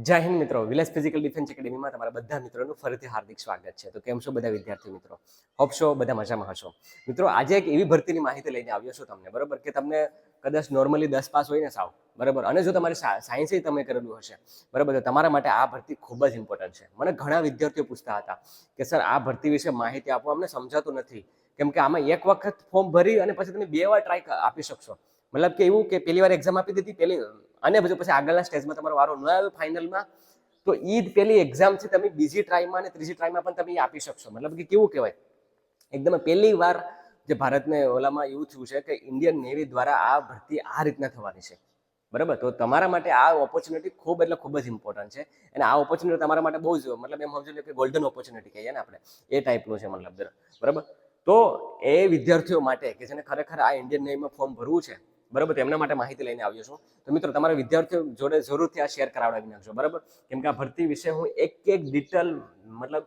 જય હિન્દ મિત્રો, village physical defence એકેડેમીમાં તમારા બધા મિત્રોનું ફરીથી હાર્દિક સ્વાગત છે. તો કેમ છો બધા વિદ્યાર્થી મિત્રો? હોપ છો બધા મજામાં હશો. મિત્રો આજે એક એવી ભરતીની માહિતી લઈને આવ્યો છું તમને, બરાબર, કે તમને કદાચ નોર્મલી 10 પાસ હોય ને સાવ, બરાબર, અને જો તમારે સાયન્સ તમે કરેલું હશે, બરાબર, તો તમારા માટે આ ભરતી ખૂબ જ ઇમ્પોર્ટન્ટ છે. મને ઘણા વિદ્યાર્થીઓ પૂછતા હતા કે સર આ ભરતી વિશે માહિતી આપો, અમને સમજાતું નથી, કેમ કે આમાં એક વખત ફોર્મ ભરી અને પછી તમે 2 વાર ટ્રાય આપી શકશો. મતલબ કે એવું કે પહેલી વાર એક્ઝામ આપી દીધી પહેલી, અને પછી આગળના સ્ટેજમાં તમારો વારો ન આવ્યો ફાઇનલમાં, તો એ જ પહેલી એક્ઝામ છે, તમે બીજી ટ્રાયમાં અને ત્રીજી ટ્રાયમાં પણ તમે આપી શકશો. મતલબ કે કેવું કહેવાય, એકદમ પહેલી વાર જે ભારતને ઓલામાં એવું થયું છે કે ઇન્ડિયન નેવી દ્વારા આ ભરતી આ રીતના થવાની છે, બરાબર. તો તમારા માટે આ ઓપોર્ચ્યુનિટી ખૂબ જ ઇમ્પોર્ટન્ટ છે, અને આ ઓપોર્ચ્યુનિટી તમારા માટે બહુ જ મતલબ એમ સમજી લો કે ગોલ્ડન ઓપોર્ચ્યુનિટી કહીએ ને આપણે, એ ટાઈપનું છે મતલબ, બરાબર. તો એ વિદ્યાર્થીઓ માટે કે જેને ખરેખર આ ઇન્ડિયન નેવીમાં ફોર્મ ભરવું છે, બરાબર, તો એમના માટે માહિતી લઈને આવ્યો છું. તો મિત્રો તમારા વિદ્યાર્થીઓ જોડે જરૂરથી આ શેર કરાવડાવી નાખજો, બરાબર, કેમ કે આ ભરતી વિશે હું એક ડિટેલ મતલબ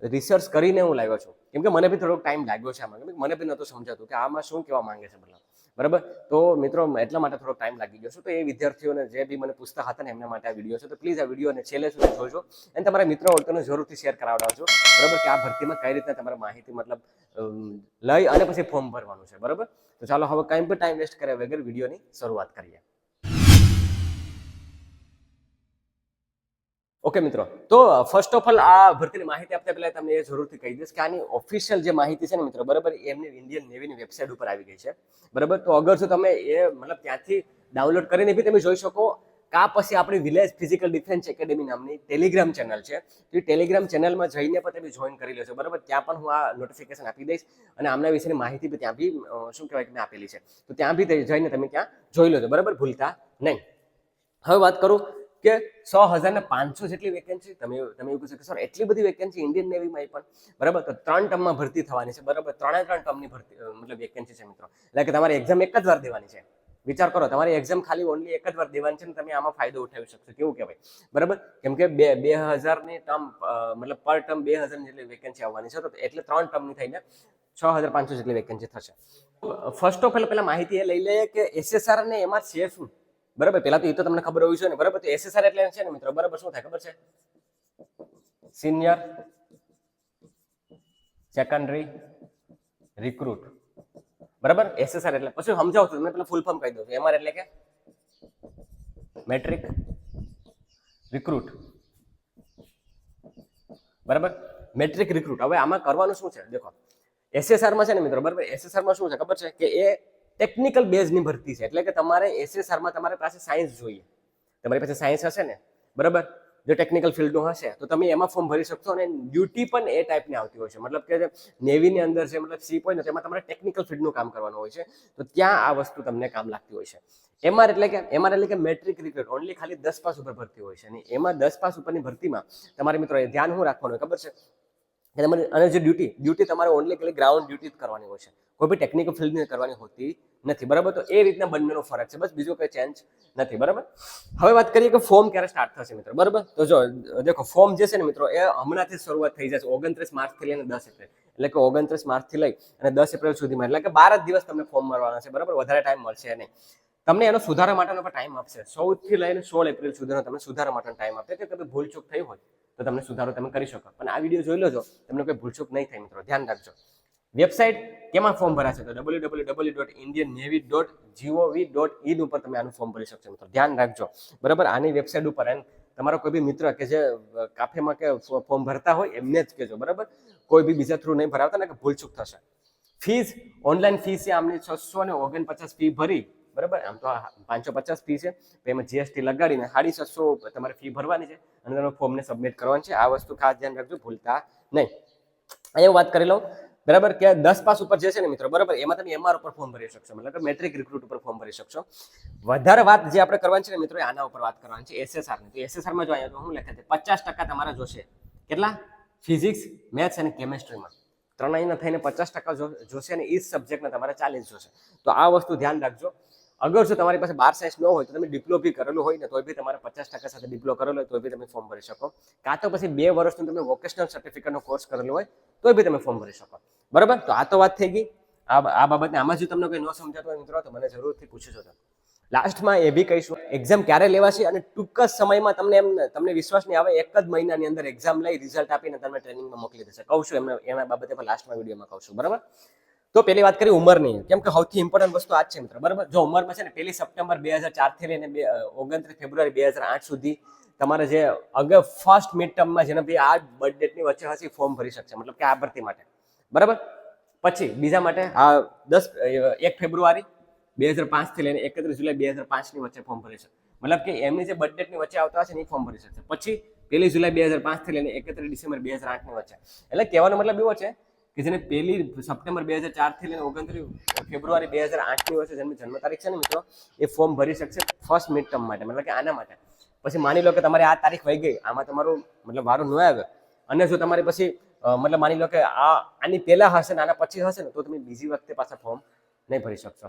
રિસર્ચ કરીને હું લાવ્યો છું, કેમ કે મને બી થોડોક ટાઈમ લાગ્યો છે આમાં, મને બી નહોતું સમજાતું કે આમાં શું કહેવા માંગે છે મતલબ, બરાબર. તો મિત્રો એટલા માટે થોડોક ટાઈમ લાગી ગયો છે. તો એ વિદ્યાર્થીઓને જે બી મને પૂછતા હતા ને એમના માટે આ વિડીયો છે, તો પ્લીઝ આ વિડીયોને છેલ્લે સુધી જોજો અને તમારા મિત્રો વર્ગોને જરૂરથી શેર કરાવડાવજો, બરાબર, કે આ ભરતીમાં કઈ રીતના તમારે માહિતી મતલબ લઈ અને પછી ફોર્મ ભરવાનું છે, બરાબર. તો ચાલો હવે કંઈ પણ ટાઈમ વેસ્ટ કર્યા વગર વિડીયોની શરૂઆત કરીએ. ઓકે મિત્રો, તો ફર્સ્ટ ઓફ ઓલ આ ભરતીની માહિતી આપતા પહેલા તમને એ જરૂરથી કહી દઈશ કે આની ઓફિશિયલ જે માહિતી છે ને મિત્રો, બરાબર, એમની ઇન્ડિયન નેવીની વેબસાઇટ ઉપર આવી ગઈ છે, બરાબર. તો અગર જો તમે એ મતલબ ત્યાંથી ડાઉનલોડ કરીને બી તમે જોઈ શકો, કા પછી આપણી વિલેજ ફિઝિકલ ડિફેન્સ એકેડેમી નામની ટેલિગ્રામ ચેનલ છે, તો એ ટેલિગ્રામ ચેનલમાં જઈને પણ તમે જોઈન કરી લેશો, બરાબર. ત્યાં પણ હું આ નોટિફિકેશન આપી દઈશ અને આમના વિશેની માહિતી બી ત્યાં બી શું કહેવાય કે મેં આપેલી છે, તો ત્યાં બી જઈને તમે ત્યાં જોઈ લેજો, બરાબર, ભૂલતા નહીં. હવે વાત કરું કે 100,500 જેટલી વેકેન્સી, તમે એવું કહો કે સર એટલી બધી વેકેન્સી ઇન્ડિયન નેવીમાં પણ, બરાબર, તો 3 ટર્મમાં ભરતી થવાની છે, બરાબર. 3 ટર્મની ભરતી મતલબ વેકેન્સી છે મિત્રો, એટલે કે તમારી એક્ઝામ એક જ વાર દેવાની છે. વિચાર કરો, તમારી એક્ઝામ ખાલી ઓનલી એક જ વાર દેવાની છે ને તમે આમાં ફાયદો ઉઠાવી શકશો, કેવું કહેવાય, બરાબર. કેમ કે 2000ની ટર્મ મતલબ પર ટર્મ 2000 જેટલી વેકેન્સી આવવાની છે, તો એટલે 3 ટર્મની થઈને 6,500 જેટલી વેકેન્સી થશે. ફર્સ્ટ ઓફ ઓલ પેલા માહિતી એ લઈ લઈએ કે એસએસઆર અને એમાં છે શું, બરાબર. પેલા તો એ તો તમને ખબર હોવી જોઈએ ને, બરાબર. તો એસએસઆર એટલે છે ને મિત્રો, બરાબર, શું થાય ખબર છે? સિનિયર સેકન્ડરી રિક્રુટ, બરાબર. એસએસઆર એટલે પછી સમજાવું છું, તમે પેલા ફૂલ ફોર્મ કહી દઉં છું. એમઆર એટલે કે મેટ્રિક રિક્રુટ, બરાબર, મેટ્રિક રિક્રુટ. હવે આમાં કરવાનું શું છે દેખો, એસએસઆરમાં છે ને મિત્રો, બરાબર, એસએસઆરમાં શું છે ખબર છે કે એ ટેકનિકલ બેઝની ભરતી છે, એટલે કે તમારે એસએસઆરમાં તમારી પાસે સાયન્સ જોઈએ, તમારી પાસે સાયન્સ હશે ને, બરાબર, જો ટેકનિકલ ફિલ્ડનું હશે તો તમે એમાં ફોર્મ ભરી શકશો. અને ડ્યુટી પણ એ ટાઈપની આવતી હોય છે, મતલબ કે નેવીની અંદર છે, મતલબ સીપ હોય ને તેમાં તમારે ટેકનિકલ ફિલ્ડનું કામ કરવાનું હોય છે, તો ત્યાં આ વસ્તુ તમને કામ લાગતી હોય છે. એમઆર એટલે કે મેટ્રિક રિક્રુટ, ઓનલી ખાલી 10 પાસ ઉપર ભરતી હોય છે, અને એમાં 10 પાસ ઉપરની ભરતીમાં તમારે મિત્રો એ ધ્યાન શું રાખવાનું હોય ખબર છે કે તમારે, અને જે ડ્યુટી તમારે ઓનલી ખાલી ગ્રાઉન્ડ ડ્યુટી જ કરવાની હોય છે, કોઈ બી ટેકનિકલ ફિલ્ડની કરવાની હોતી નથી, બરાબર. તો એ રીતના બંનેનો ફરક છે, બસ, બીજો કોઈ ચેન્જ નથી, બરાબર. હવે વાત કરીએ કે ફોર્મ ક્યારે સ્ટાર્ટ થશે મિત્રો, બરાબર. તો જો દેખો, ફોર્મ જે છે ને મિત્રો એ હમણાંથી શરૂઆત થઈ જશે 29 માર્ચથી લઈને 10 એપ્રિલ, એટલે કે 29 માર્ચથી લઈ અને 10 એપ્રિલ સુધીમાં, એટલે કે 12 જ દિવસ તમને ફોર્મ મળવાના છે, બરાબર. વધારે ટાઈમ મળશે નહીં. તમને એનો સુધારા માટેનો પણ ટાઈમ આપશે, 14 થી લઈને 16 એપ્રિલ સુધીનો તમને સુધારા માટેનો ટાઈમ આપશે, કે તમે ભૂલચૂક થઈ હોય તો તમને સુધારો તમે કરી શકો. પણ આ વિડીયો જોઈ લેજો, તમને કોઈ ભૂલચૂક નહીં થાય મિત્રો, ધ્યાન રાખજો. વેબસાઇટ કેમાં ફોર્મ ભરાશે તો www.indiannavy.gov.in ઉપર તમે આનું ફોર્મ ભરી શકશો મિત્રો, ધ્યાન રાખજો, બરાબર. આની વેબસાઇટ ઉપર તમારો કોઈ બી મિત્ર કે જે કાફેમાં કે ફોર્મ ભરતા હોય એમને જ કહેજો, બરાબર. કોઈ બી બીજા થ્રુ નહીં ભરાવતા ને કે ભૂલચૂક થશે. ફીસ, ઓનલાઈન ફી છે આમની 649 ફી ભરી, બરાબર. આમ તો 550 ફી છે, એમાં જીએસટી લગાડીને 650 તમારે ફી ભરવાની છે અને તમે ફોર્મને સબમિટ કરવાનું છે. આ વસ્તુ ખાસ ધ્યાન રાખજો, ભૂલતા નહીં. અહીંયા વાત કરી લઉં, બરાબર, કે 10 પાસ ઉપર જે છે ને મિત્રો, બરાબર, એમાં તમે એમઆર ઉપર ફોર્મ ભરી શકશો, મતલબ કે મેટ્રિક રિક્રુટ ઉપર ફોર્મ ભરી શકશો. વધારે વાત જે આપણે કરવાની છે ને મિત્રો, આના ઉપર વાત કરવાની છે, એસએસઆર ની. તો એસએસઆરમાં જો અહીંયા તો શું લખે છે, 50% તમારા જોશે, કેટલા? ફિઝિક્સ, મેથ્સ અને કેમેસ્ટ્રીમાં ત્રણેયના થઈને 50% જોશે, અને ઈ સબ્જેક્ટના તમારે 40 જોશે. તો આ વસ્તુ ધ્યાન રાખજો. અગર જો તમારી પાસે 12 સાયન્સ ન હોય તો તમે ડિપ્લો બી કરેલું હોય ને તો બી તમારે 50% સાથે ડિપ્લો કરેલો હોય તો બી તમે ફોર્મ ભરી શકો, કાં તો પછી 2 વર્ષનું તમે વોકેશનલ સર્ટિફિકેટનો કોર્સ કરેલો હોય તો બી તમે ફોર્મ ભરી શકો, બરાબર. તો આ તો વાત થઈ ગઈ આ બાબતને. આમાં જો તમને કોઈ ન સમજાતું હોય મિત્રો તો મને જરૂરથી પૂછી શકો. લાસ્ટમાં એ બી કહીશું એક્ઝામ ક્યારે લેવાશે અને ટૂંક જ સમયમાં તમને વિશ્વાસ નહીં આવે, એક જ મહિનાની અંદર એક્ઝામ લઈ રિઝલ્ટ આપીને તમને ટ્રેનિંગમાં મોકલી દેશે. કહું છું એના બાબતે પણ લાસ્ટમાં વિડીયોમાં કહું છું. બરાબર, તો પહેલી વાત કરી ઉંમરની, કેમ કે સૌથી ઇમ્પોર્ટન્ટ વસ્તુ આ જ છે મિત્ર. બરાબર, જો ઉંમરમાં છે ને 1 સપ્ટેમ્બર 2004 થી લઈને 29 ફેબ્રુઆરી 2008 સુધી તમારે જે અગર ફર્સ્ટ મિડ ટર્મમાં જેને ભાઈ આ બર્થ ડેટની વચ્ચે હશે ફોર્મ ભરી શકશે, મતલબ કે આ ભરતી માટે. બરાબર, પછી બીજા માટે આ 1 ફેબ્રુઆરી 2005 થી લઈને 31 જુલાઈ 2005 ની વચ્ચે ફોર્મ ભરી શકે, મતલબ કે એમની જે બર્થ ડેટની વચ્ચે આવતા હશે ને એ ફોર્મ ભરી શકશે. પછી 1 જુલાઈ 2005 થી લઈને 31 ડિસેમ્બર 2008 ની વચ્ચે. એટલે કહેવાનો મતલબ એવો છે કે જેને 1 સપ્ટેમ્બર 2004 થી લઈને 29 ફેબ્રુઆરી 2008 ની વચ્ચે જન્મ તારીખ છે ને મિત્રો, એ ફોર્મ ભરી શકશે ફર્સ્ટ મિડ ટર્મ માટે, મતલબ કે આના માટે. પછી માની લો કે તમારે આ તારીખ વહી ગઈ, આમાં તમારું મતલબ વારો ન આવે, અને જો તમારે પછી મતલબ માની લો કે આની પહેલા હશે ને આના પછી હશે ને, તો તમે બીજી વખતે પાછા ફોર્મ નહીં ભરી શકશો.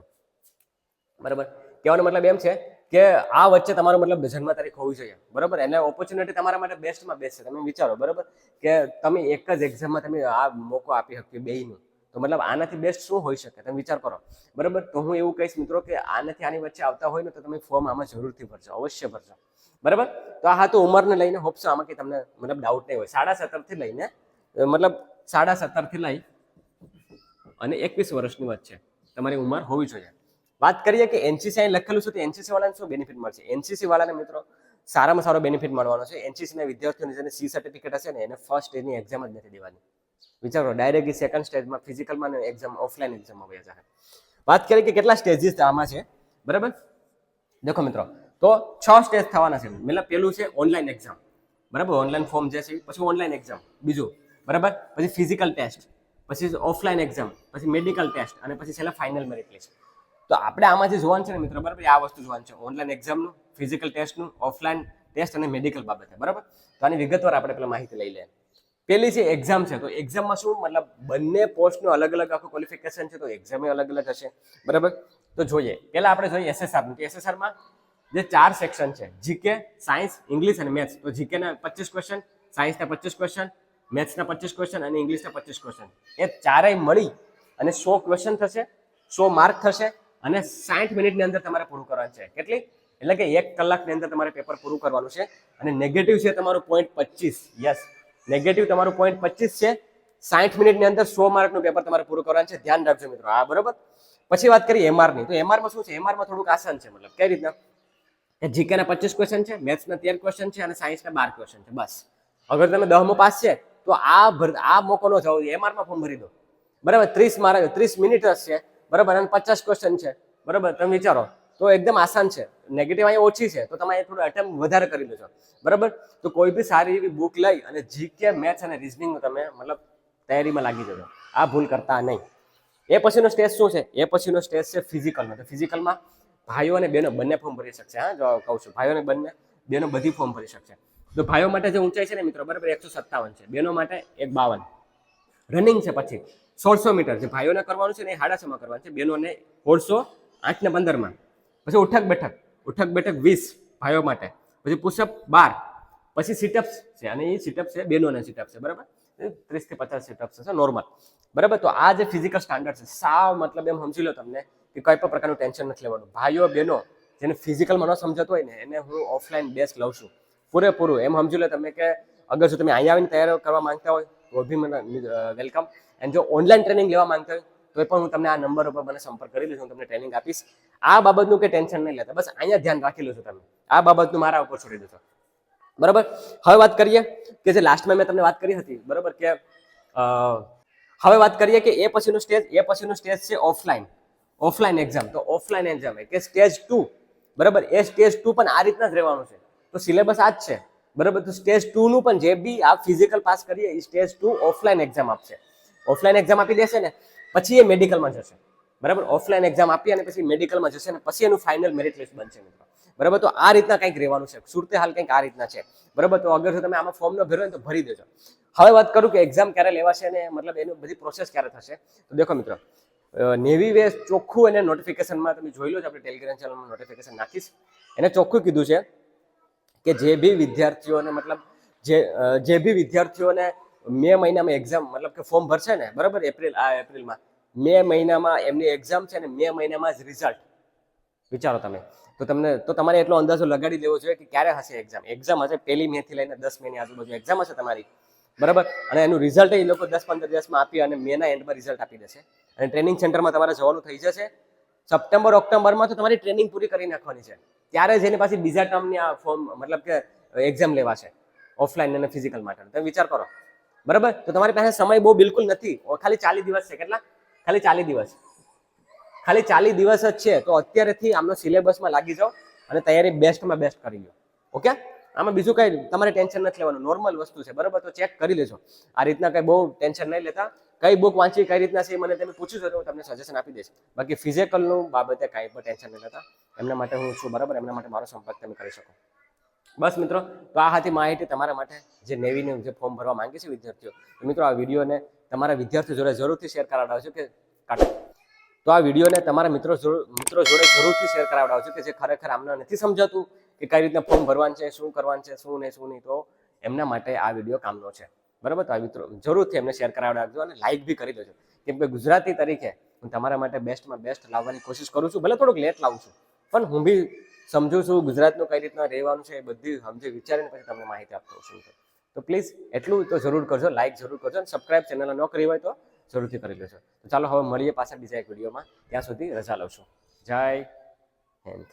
બરાબર, કહેવાનો મતલબ એમ છે કે આ વચ્ચે તમારો મતલબ જન્મ તારીખ હોવી જોઈએ. બરાબર, એટલે ઓપોર્ચ્યુનિટી તમારા માટે બેસ્ટમાં બેસ્ટ છે. તમે વિચારો, બરાબર, કે તમે એક જ એક્ઝામમાં તમે આ મોકો આપી શકીએ બેયનું, તો મતલબ આનાથી બેસ્ટ શું હોઈ શકે? તમે વિચાર કરો. બરાબર, તો હું એવું કહીશ મિત્રો કે આની વચ્ચે આવતા હોય ને તો તમે ફોર્મ આમાં જરૂરથી ભરજો, અવશ્ય ભરજો. બરાબર, તો આ તો ઉંમરને લઈને હોપ્સો આમાં કે તમને મતલબ ડાઉટ નહીં હોય. 17.5 થી લઈને મતલબ 17.5 થી લઈ અને 21 વર્ષની વચ્ચે તમારી ઉંમર હોવી જોઈએ. વાત કરીએ કે એનસીસી અહીં લખેલું છે, તો એનસીસી વાળાને શું બેનિફિટ મળશે? એનસીસી વાળાને મિત્રો સારામાં સારો બેનિફિટ મળવાનો છે. એનસીસીના વિદ્યાર્થીઓને જેને સી સર્ટિફિકેટ હશે ને એને ફર્સ્ટ એની એક્ઝામ જ નથી દેવાની. વિચારો, ડાયરેક્ટ સેકન્ડ સ્ટેજમાં ફિઝિકલમાં એક્ઝામ ઓફલાઈન એક્ઝામમાં વયા જશે. વાત કરીએ કે કેટલા સ્ટેજીસ આમાં છે. બરાબર, દેખો મિત્રો, તો 6 સ્ટેજ થવાના છે. મતલબ પેલું છે ઓનલાઈન એક્ઝામ. બરાબર, ઓનલાઈન ફોર્મ જે છે, પછી ઓનલાઈન એક્ઝામ બીજું. બરાબર, પછી ફિઝિકલ ટેસ્ટ, પછી ઓફલાઈન એક્ઝામ, પછી મેડિકલ ટેસ્ટ, અને પછી છેલ્લે ફાઇનલ મેરિટ લિસ્ટ. તો આપણે આમાં જે જોવાનું છે ને મિત્રો, બરાબર, આ વસ્તુ જોવાનું છે. ઓનલાઈન એક્ઝામનું, ફિઝિકલ ટેસ્ટનું, ઓફલાઈન ટેસ્ટ અને મેડિકલ બાબતે. બરાબર, તો આની વિગતવાર આપણે પેલા માહિતી લઈ લઈએ. પેલી જે એક્ઝામ છે, તો એક્ઝામમાં શું મતલબ બંને પોસ્ટનું અલગ અલગ આખું ક્વોલિફિકેશન છે, તો એક્ઝામ અલગ અલગ હશે. બરાબર, તો જોઈએ પહેલા આપણે જોઈએ એસએસઆરનું. તો એસએસઆરમાં જે 4 સેક્શન છે, જીકે, સાયન્સ, ઇંગ્લિશ અને મેથ્સ. તો જીકેના 25 ક્વેશ્ચન, સાયન્સના 25 ક્વેશ્ચન, મેથ્સના 25 ક્વેશ્ચન અને ઇંગ્લિશના 25 ક્વેશ્ચન. એ ચારેય મળી અને 100 ક્વેશ્ચન થશે, 100 માર્ક થશે, અને 60 મિનિટની અંદર તમારે પૂરું કરવાનું છે. કેટલી? એટલે કે 1 કલાકની અંદર તમારે પેપર પૂરું કરવાનું છે. અને નેગેટિવ છે તમારું 0.25. યસ, નેગેટિવ તમારું 0.25 છે. 60 મિનિટની અંદર 100 માર્કનું પેપર તમારે પૂરું કરવાનું છે. ધ્યાન રાખજો મિત્રો. હા, બરોબર. પછી વાત કરીએ એમઆરની. તો એમઆરમાં શું છે? એમઆરમાં થોડુંક આસાન છે. મતલબ કઈ રીતના? જીકેના 25 ક્વેશ્ચન છે, મેથ્સના 13 ક્વેશ્ચન છે અને સાયન્સના 12 ક્વેશ્ચન છે. બસ. અગર તમે 10મું પાસ છે તો આ મોકો ન જવો જોઈએ. એમઆરમાં ફોર્મ ભરી દો. બરાબર, 30 મિનિટ જ છે. બરાબર, અને 50 ક્વેશ્ચન છે. બરાબર, તમે વિચારો તો એકદમ આસાન છે. નેગેટિવ અહીંયા ઓછી છે, તો તમે થોડું અટેમ્પ વધારે કરી લેજો. બરાબર, તો કોઈ બી સારી એવી બુક લઈ અને જીકે, મેથ્સ અને રિઝનિંગ તમે મતલબ તૈયારીમાં લાગી જજો. આ ભૂલ કરતા નહીં. એ પછીનો સ્ટેજ શું છે? એ પછીનો સ્ટેજ છે ફિઝિકલનો. તો ફિઝિકલમાં ભાઈઓ અને બહેનો બંને ફોર્મ ભરી શકશે. હા, જો કહું છું, ભાઈઓ અને બહેનો બધી ફોર્મ ભરી શકશે. તો ભાઈઓ માટે જે ઊંચાઈ છે ને મિત્રો, બરાબર, 157 છે. બહેનો માટે 152. રનિંગ છે પછી 1600 મીટર. જે ભાઈઓને કરવાનું છે ને એ 6.5 કરવાનું છે. બહેનોને 1600, 8 ને 15. પછી ઉઠક બેઠક 20 ભાઈઓ માટે. પછી પુશઅપ 12. પછી સિટઅપ્સ છે, અને એ સિટઅપ્સ છે બહેનોને સિટઅપ છે. બરાબર, 30 થી 50 સિટઅપ્સ છે નોર્મલ. બરાબર, તો આ જે ફિઝિકલ સ્ટાન્ડર્ડ છે, સાવ મતલબ એમ સમજી લો તમને કે કોઈ પણ પ્રકારનું ટેન્શન નથી લેવાનું. ભાઈઓ બહેનો જેને ફિઝિકલમાં ન સમજતું હોય ને એને હું ઓફલાઈન બેસ્ટ લઉં છું પૂરેપૂરું. એમ સમજી લો તમે કે અગર જો તમે અહીંયા આવીને તૈયાર કરવા માંગતા હોય તો બી મને વેલકમ. એન્ડ જો ઓનલાઈન ટ્રેનિંગ લેવા માંગતા હોય તો પણ હું તમને આ નંબર ઉપર મને સંપર્ક કરી લઈશ. હું તમને ટ્રેનિંગ આપીશ. આ બાબતનું કંઈ ટેન્શન નહીં લેતા. બસ અહીંયા ધ્યાન રાખી લો છો તમે. આ બાબતનું મારા ઉપર છોડી દેશો. બરાબર, હવે વાત કરીએ કે જે લાસ્ટમાં મેં તમને વાત કરી હતી. બરાબર, કે હવે વાત કરીએ કે એ પછીનો સ્ટેજ છે ઓફલાઈન એક્ઝામ. તો ઓફલાઈન એક્ઝામ કે સ્ટેજ 2. બરાબર, એ સ્ટેજ 2 પણ આ રીતના જ રહેવાનું છે. તો સિલેબસ આ જ છે. બરાબર, તો સ્ટેજ 2 નું પણ જે બી આ ફિઝિકલ પાસ કરીએ એ સ્ટેજ 2 ઓફલાઈન એક્ઝામ આપશે. ઓફલાઈન એક્ઝામ આપી દેશે ને પછી એ મેડિકલમાં જશે. બરાબર, ઓફલાઈન એક્ઝામ આપી અને પછી મેડિકલમાં જશે ને પછી એનું ફાઇનલ મેરિટ લિસ્ટ બનશે મિત્રો. બરાબર, તો આ રીતના કંઈક રહેવાનું છે. સુરતે હાલ કંઈક આ રીતના છે. બરાબર, તો અગર જો તમે આમાં ફોર્મ ન ભરો તો ભરી દેજો. હવે વાત કરું કે એક્ઝામ ક્યારે લેવાશે અને મતલબ એની બધી પ્રોસેસ ક્યારે થશે. તો દેખો મિત્રો, નેવી વે ચોખ્ખું એને નોટિફિકેશનમાં તમે જોઈ લો છો. આપણે ટેલિગ્રામ ચેનલમાં નોટિફિકેશન નાખીશ. એને ચોખ્ખું કીધું છે કે જે બી વિદ્યાર્થીઓને મતલબ જે બી વિદ્યાર્થીઓને મે મહિનામાં એક્ઝામ મતલબ કે ફોર્મ ભરશે ને, બરાબર, એપ્રિલમાં મે મહિનામાં એમની એક્ઝામ છે ને મે મહિનામાં જ રિઝલ્ટ. વિચારો તમે તો તમારે એટલો અંદાજો લગાડી દેવો જોઈએ કે ક્યારે હશે એક્ઝામ હશે 1 મે થી લઈને 10 મે ની આજુબાજુ એક્ઝામ હશે તમારી, બરાબર. અને એનું રિઝલ્ટ એ લોકો 10-15 દિવસમાં આપી અને મેના એન્ડમાં રિઝલ્ટ આપી દેશે. અને ટ્રેનિંગ સેન્ટરમાં તમારે જવાનું થઈ જશે. સપ્ટેમ્બર ઓક્ટોબરમાં તો તમારી ટ્રેનિંગ પૂરી કરી નાખવાની છે. ત્યારે જ એની પાછી બીજા ટર્મની આ ફોર્મ મતલબ કે એક્ઝામ લેવાશે ઓફલાઈન અને ફિઝિકલ માટે. તમે વિચાર કરો, બરાબર. તો તમારી પાસે સમય બહુ બિલકુલ નથી. ખાલી 40 દિવસ છે. કેટલા? ખાલી 40 દિવસ. ખાલી 40 દિવસ જ છે. તો અત્યારેથી આમનો સિલેબસમાં લાગી જાઓ અને તૈયારી બેસ્ટમાં બેસ્ટ કરી લો. ઓકે? આમાં બીજું કઈ તમારે ટેન્શન નથી લેવાનું, નોર્મલ વસ્તુ છે, બરાબર. તો ચેક કરી લેજો. આ રીતના કઈ બહુ ટેન્શન નહીં લેતા. કઈ બુક વાંચી કઈ રીતના છે મને તમે પૂછ્યું છે તો હું તમને સજેશન આપી દઈશ. બાકી ફિઝિકલનું બાબતે કાંઈ પણ ટેન્શન નહીં લેતા. એમના માટે હું છું, બરાબર. એમના માટે મારો સંપર્ક તમે કરી શકો. બસ મિત્રો, તો આ હતી માહિતી તમારા માટે જે નેવીનું જે ફોર્મ ભરવા માંગે છે વિદ્યાર્થીઓ. તો મિત્રો આ વિડીયોને તમારા વિદ્યાર્થીઓ જોડે જરૂરથી શેર કરાવડાવજો કે તો આ વિડીયોને તમારા મિત્રો જોડે જરૂરથી શેર કરાવડાવજો કે જે ખરેખર આમને નથી સમજાતું કે કઈ રીતના ફોર્મ ભરવાનું છે, શું કરવાનું છે, શું નહીં. તો એમના માટે આ વિડીયો કામનો છે, બરાબર. તો આ મિત્રો જરૂરથી એમને શેર કરાવડાવજો અને લાઈક બી કરી દેજો. કેમ કે ગુજરાતી તરીકે હું તમારા માટે બેસ્ટમાં બેસ્ટ લાવવાની કોશિશ કરું છું. ભલે થોડુંક લેટ લાવું છું, પણ હું બી સમજુ છું ગુજરાતનું કઈ રીતના રહેવાનું છે એ બધી સમજી વિચારીને પછી તમને માહિતી આપતો છું. તો પ્લીઝ એટલું તો જરૂર કરજો, લાઈક જરૂર કરજો અને સબસ્ક્રાઇબ ચેનલ ન કરી હોય તો જરૂરથી કરી લેજો. તો ચાલો હવે મળીએ પાછા બીજા એક વિડીયોમાં. ત્યાં સુધી રજા લઉં છું. જય હિન્દ.